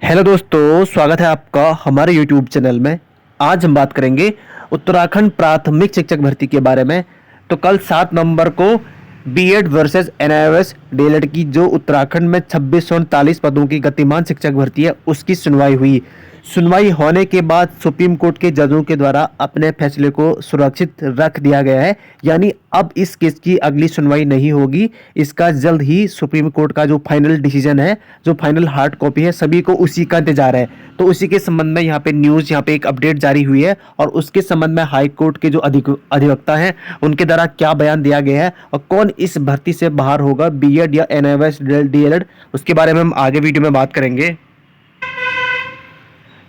Hello दोस्तों, स्वागत है आपका हमारे यूट्यूब चैनल में। आज हम बात करेंगे उत्तराखंड प्राथमिक शिक्षक भर्ती के बारे में। तो कल 7 नवंबर को बीएड वर्सेस एनआईओएस डीएलएड की जो उत्तराखंड में 2639 पदों की गतिमान शिक्षक भर्ती है उसकी सुनवाई हुई। सुनवाई होने के बाद सुप्रीम कोर्ट के जजों के द्वारा अपने फैसले को सुरक्षित रख दिया गया है, यानी अब इस केस की अगली सुनवाई नहीं होगी। इसका जल्द ही सुप्रीम कोर्ट का जो फाइनल डिसीजन है, जो फाइनल हार्ड कॉपी है, सभी को उसी का इंतजार है। तो उसी के संबंध में यहाँ पे न्यूज़, यहाँ पे एक अपडेट जारी हुई है और उसके संबंध में हाई कोर्ट के जो अधिवक्ता हैं उनके द्वारा क्या बयान दिया गया है और कौन इस भर्ती से बाहर होगा, बीएड या एनआईओएस डीएलएड, उसके बारे में हम आगे वीडियो में बात करेंगे।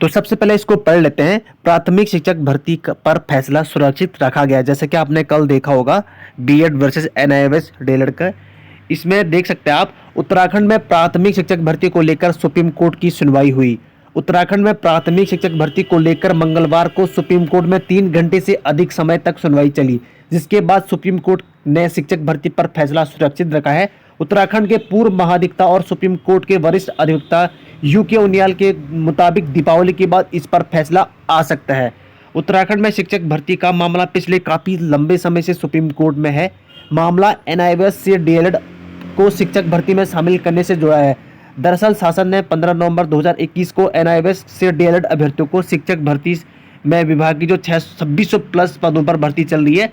तो सबसे पहले इसको पढ़ लेते हैं। प्राथमिक शिक्षक भर्ती पर फैसला सुरक्षित रखा गया, जैसे कि आपने कल देखा होगा बीएड वर्सेस एनआईओएस डीएलएड का। इसमें देख सकते हैं आप, उत्तराखंड में प्राथमिक शिक्षक भर्ती को लेकर सुप्रीम कोर्ट की सुनवाई हुई। उत्तराखंड में प्राथमिक शिक्षक भर्ती को लेकर मंगलवार को सुप्रीम कोर्ट में 3 घंटे से अधिक समय तक सुनवाई चली, जिसके बाद सुप्रीम कोर्ट ने शिक्षक भर्ती पर फैसला सुरक्षित रखा है। उत्तराखंड के पूर्व महाधिवक्ता और सुप्रीम कोर्ट के वरिष्ठ अधिवक्ता यूके उनियाल के मुताबिक दीपावली के बाद इस पर फैसला आ सकता है। उत्तराखंड में शिक्षक भर्ती का मामला पिछले काफ़ी लंबे समय से सुप्रीम कोर्ट में है। मामला एनआईओएस से डीएलएड को शिक्षक भर्ती में शामिल करने से जुड़ा है। दरअसल शासन ने 15 नवंबर 2021 को एनआईओएस से डीएलएड अभ्यर्थियों को शिक्षक भर्ती में विभाग की जो 2600 प्लस पदों पर भर्ती चल रही है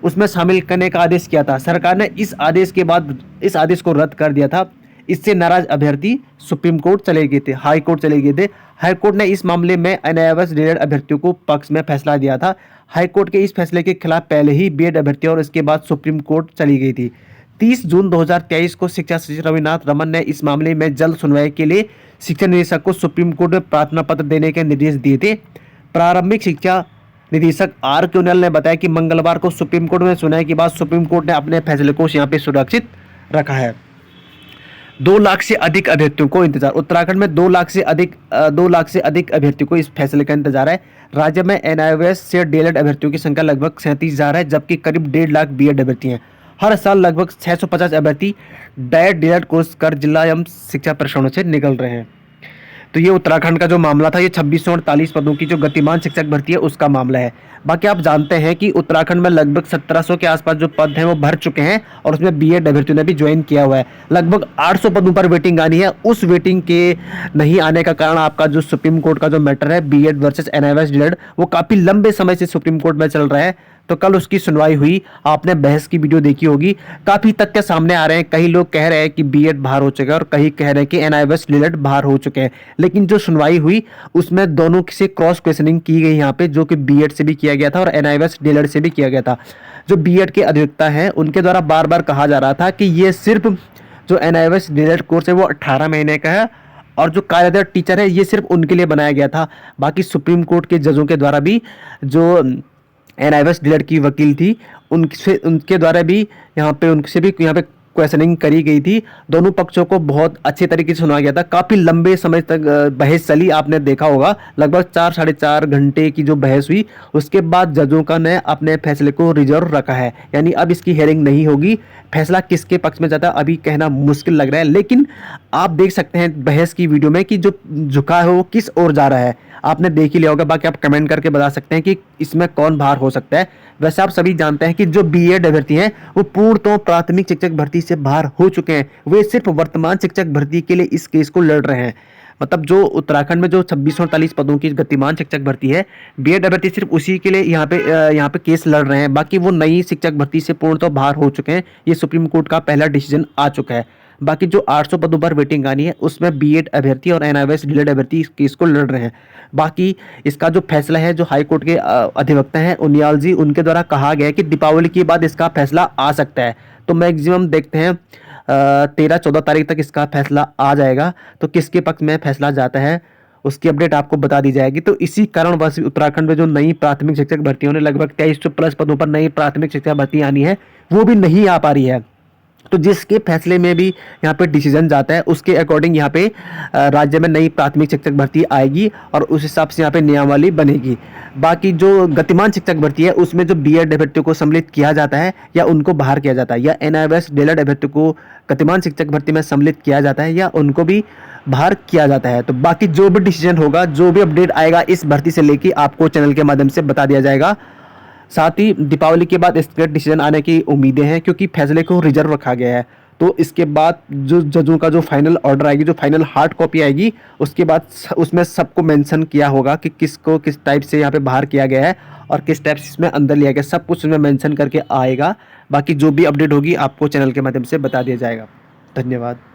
उसमें शामिल करने का आदेश किया था। सरकार ने इस आदेश के बाद इस आदेश को रद्द कर दिया था। इससे नाराज अभ्यर्थी सुप्रीम कोर्ट चले गए थे, हाई कोर्ट चले गए थे। हाई कोर्ट ने इस मामले में एनआईओएस डीएलएड अभ्यर्थियों को पक्ष में फैसला दिया था। हाई कोर्ट के इस फैसले के खिलाफ पहले ही बीएड अभ्यर्थी और इसके बाद सुप्रीम कोर्ट चली गई थी। 30 जून 2023 को शिक्षा सचिव रविनाथ रमन ने इस मामले में जल्द सुनवाई के लिए शिक्षा निदेशक को सुप्रीम कोर्ट में प्रार्थना पत्र देने के निर्देश दिए थे। प्रारंभिक शिक्षा निदेशक आर के उनियाल ने बताया कि मंगलवार को सुप्रीम कोर्ट में सुनवाई के बाद सुप्रीम कोर्ट ने अपने फैसले को यहाँ पे सुरक्षित रखा है। 2 लाख से अधिक अभ्यर्थियों को इंतजार। उत्तराखंड में 2 लाख से अधिक अभ्यर्थियों को इस फैसले का इंतजार है। राज्य में एनआईओएस से डीएलएड अभ्यर्थियों की संख्या लगभग 37,000 है, जबकि करीब 1.5 लाख बीएड अभ्यर्थी हैं। हर साल लगभग 650 अभ्यर्थी डायट डीएलएड कोर्स कर जिला एवं शिक्षा प्रशिक्षणों से निकल रहे हैं। तो ये उत्तराखंड का जो मामला था, ये 2648 पदों की जो गतिमान शिक्षक भर्ती है उसका मामला है। बाकी आप जानते हैं कि उत्तराखंड में लगभग 1700 के आसपास जो पद हैं वो भर चुके हैं और उसमें बीएड अभ्यर्थियों ने भी ज्वाइन किया हुआ है। लगभग 800 पदों पर वेटिंग आनी है। उस वेटिंग के नहीं आने का कारण आपका जो सुप्रीम कोर्ट का जो मैटर है बीएड वर्सेस एनआईओएस डीएलएड, वो काफ़ी लंबे समय से सुप्रीम कोर्ट में चल रहा है। तो कल उसकी सुनवाई हुई, आपने बहस की वीडियो देखी होगी। काफ़ी तथ्य सामने आ रहे हैं। कई लोग कह रहे हैं कि बीएड बाहर हो चुका है और कहीं कह रहे हैं कि एनआईओएस डीएलएड बाहर हो चुके हैं। लेकिन जो सुनवाई हुई उसमें दोनों से क्रॉस क्वेश्चनिंग की गई यहाँ पे, जो कि बीएड से भी किया गया था और एनआईओएस डीएलएड से भी किया गया था। जो बीएड के अधिवक्ता हैं उनके द्वारा बार बार कहा जा रहा था कि ये सिर्फ जो एनआईओएस डीएलएड कोर्स है वो 18 महीने का है और जो कार्यरत टीचर है ये सिर्फ उनके लिए बनाया गया था। बाकी सुप्रीम कोर्ट के जजों के द्वारा भी, जो एनआईओएस डीएलएड की वकील थी, उनके द्वारा भी यहाँ पे क्वेश्चनिंग करी गई थी। दोनों पक्षों को बहुत अच्छे तरीके से सुना गया था। काफ़ी लंबे समय तक बहस चली, आपने देखा होगा। लगभग 4-4.5 घंटे की जो बहस हुई उसके बाद जजों का ने अपने फैसले को रिजर्व रखा है, यानी अब इसकी हेयरिंग नहीं होगी। फैसला किसके पक्ष में जाता है अभी कहना मुश्किल लग रहा है, लेकिन आप देख सकते हैं बहस की वीडियो में कि जो झुका है वो किस ओर जा रहा है। आपने देख ही लिया होगा। बाकी आप कमेंट करके बता सकते हैं कि इसमें कौन बाहर हो सकता है। वैसे आप सभी जानते हैं कि जो बीएड अभ्यर्थी हैं वो पूर्णतः प्राथमिक शिक्षक भर्ती से बाहर हो चुके हैं। वे सिर्फ वर्तमान शिक्षक भर्ती के लिए इस केस को लड़ रहे हैं। मतलब जो उत्तराखंड में जो 2640 पदों की गतिमान शिक्षक भर्ती है, बीएड अभ्यर्थी सिर्फ उसी के लिए यहाँ पे केस लड़ रहे हैं। बाकी वो नई शिक्षक भर्ती से पूर्णतः बाहर हो चुके हैं। ये सुप्रीम कोर्ट का पहला डिसीजन आ चुका है। बाकी जो 800 पदों पर वेटिंग आनी है उसमें बीएड अभ्यर्थी और एनआईओएस डीएलएड अभ्यर्थी इस केस को लड़ रहे हैं। बाकी इसका जो फैसला है, जो हाई कोर्ट के अधिवक्ता हैं उनियाल जी, उनके द्वारा कहा गया है कि दीपावली के बाद इसका फैसला आ सकता है। तो मैक्सिमम देखते हैं 13-14 तारीख तक इसका फैसला आ जाएगा। तो किसके पक्ष में फैसला जाता है उसकी अपडेट आपको बता दी जाएगी। तो इसी कारणवश उत्तराखंड में जो नई प्राथमिक शिक्षक भर्तियों ने लगभग 2300 प्लस पदों पर नई प्राथमिक शिक्षक भर्ती आनी है वो भी नहीं आ पा रही है। तो जिसके फैसले में भी यहाँ पे डिसीजन जाता है, उसके अकॉर्डिंग यहाँ पे राज्य में नई प्राथमिक शिक्षक भर्ती आएगी और उस हिसाब से यहाँ पे नियमावली बनेगी। बाकी जो गतिमान शिक्षक भर्ती है उसमें जो बीएड अभ्यर्थियों को सम्मिलित किया जाता है या उनको बाहर किया जाता है, या एनआईओएस डीएलएड अभ्यर्थियों को गतिमान शिक्षक भर्ती में सम्मिलित किया जाता है या उनको भी बाहर किया जाता है। तो बाकी जो भी डिसीजन होगा, जो भी अपडेट आएगा इस भर्ती से लेके आपको चैनल के माध्यम से बता दिया जाएगा। साथ ही दीपावली के बाद इसके डिसीजन आने की उम्मीदें हैं, क्योंकि फैसले को रिजर्व रखा गया है। तो इसके बाद जो जजों का जो फाइनल ऑर्डर आएगी, जो फाइनल हार्ड कॉपी आएगी, उसके बाद उसमें सबको मेंशन किया होगा कि किसको किस टाइप से यहाँ पे बाहर किया गया है और किस टाइप से इसमें अंदर लिया गया, सब कुछ उसमें मेंशन करके आएगा। बाकी जो भी अपडेट होगी आपको चैनल के माध्यम से बता दिया जाएगा। धन्यवाद।